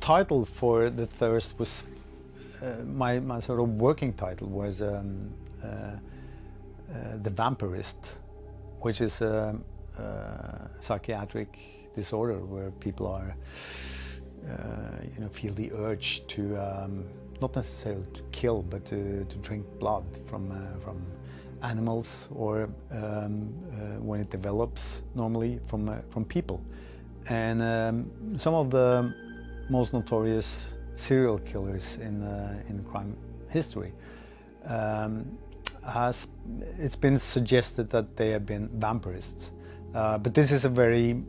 title for The Thirst was my sort of working title was The Vampirist, which is a psychiatric disorder where people are feel the urge to not necessarily to kill, but to drink blood from animals, or when it develops, normally from people. And some of the most notorious serial killers in crime history, it's been suggested that they have been vampirists, but this is a very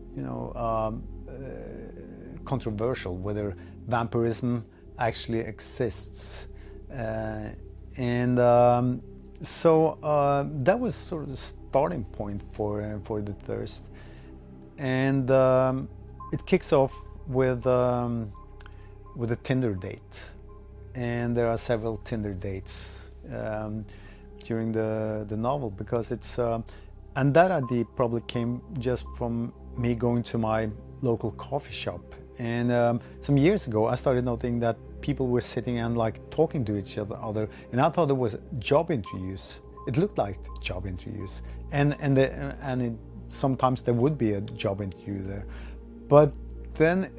controversial whether vampirism actually exists, so that was sort of the starting point for The Thirst, and it kicks off with a Tinder date, and there are several Tinder dates during the novel, because it's and that idea probably came just from me going to my local coffee shop. And some years ago I started noting that people were sitting and like talking to each other, and I thought it was job interviews. It looked like job interviews, and sometimes there would be a job interview there, but then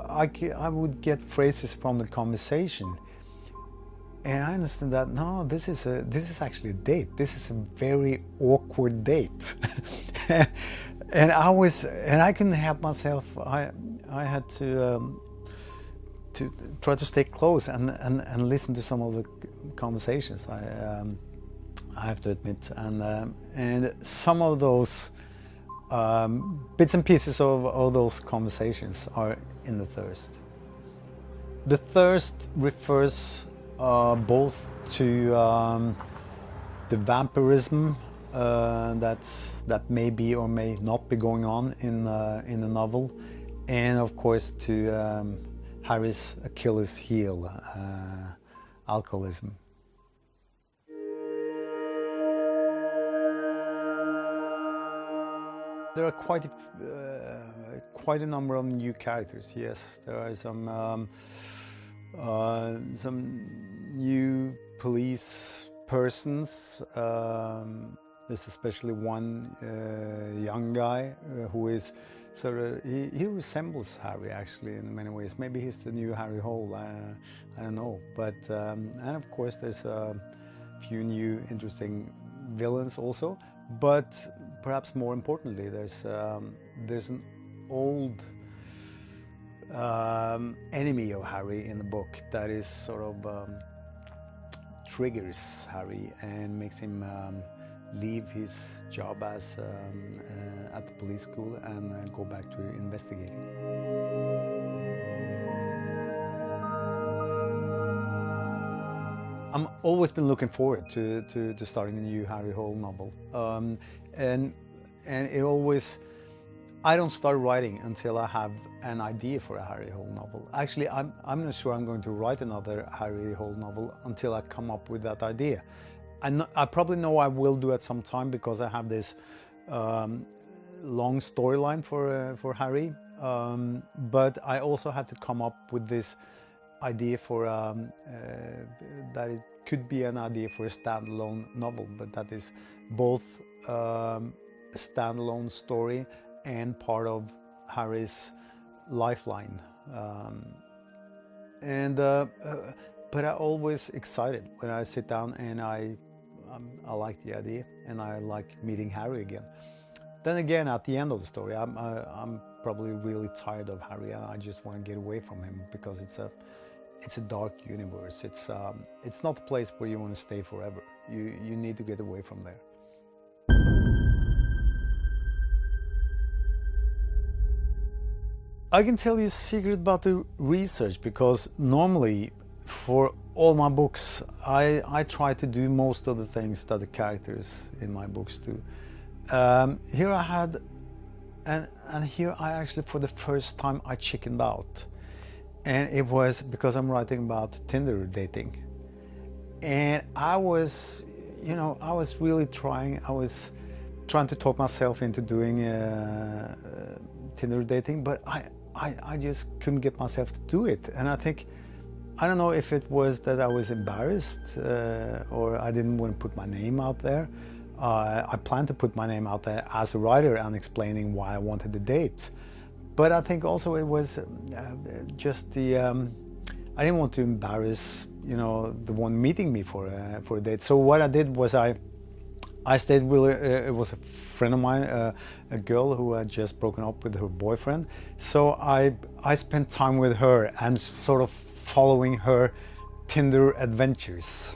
I would get phrases from the conversation, and I understand that no, this is actually a date. This is a very awkward date. And I couldn't help myself. I had to try to stay close and listen to some of the conversations. I have to admit, and some of those bits and pieces of those conversations are in The Thirst. The Thirst refers both to the vampirism that may be or may not be going on in the novel, and of course to Harry's Achilles heel, alcoholism. There are quite a number of new characters. Yes, there are some new police persons. There's especially one young guy who is sort of, he resembles Harry actually in many ways. Maybe he's the new Harry Hole, I don't know. But and of course there's a few new interesting villains also. But perhaps more importantly, there's an old enemy of Harry in the book that is sort of triggers Harry and makes him leave his job as at the police school and go back to investigating. I've always been looking forward to starting a new Harry Hole novel, and it always, I don't start writing until I have an idea for a Harry Hole novel. Actually, I'm not sure I'm going to write another Harry Hole novel until I come up with that idea. I probably know I will do at some time, because I have this long storyline for Harry, but I also have to come up with this idea for that it could be an idea for a standalone novel, but that is both a standalone story and part of Harry's lifeline. But I'm always excited when I sit down and I like the idea and I like meeting Harry again. Then again, at the end of the story, I'm probably really tired of Harry and I just want to get away from him, because it's a dark universe. It's not a place where you want to stay forever. You need to get away from there. I can tell you a secret about the research, because normally for all my books I try to do most of the things that the characters in my books do. Here I had, and here I actually for the first time I chickened out. And it was because I'm writing about Tinder dating. And I was really trying to talk myself into doing Tinder dating, but I just couldn't get myself to do it. And I think, I don't know if it was that I was embarrassed or I didn't want to put my name out there. I planned to put my name out there as a writer and explaining why I wanted the date. But I think also it was just the, I didn't want to embarrass, you know, the one meeting me for a date. So what I did was I stayed with, it was a friend of mine, a girl who had just broken up with her boyfriend. So I spent time with her and sort of following her Tinder adventures.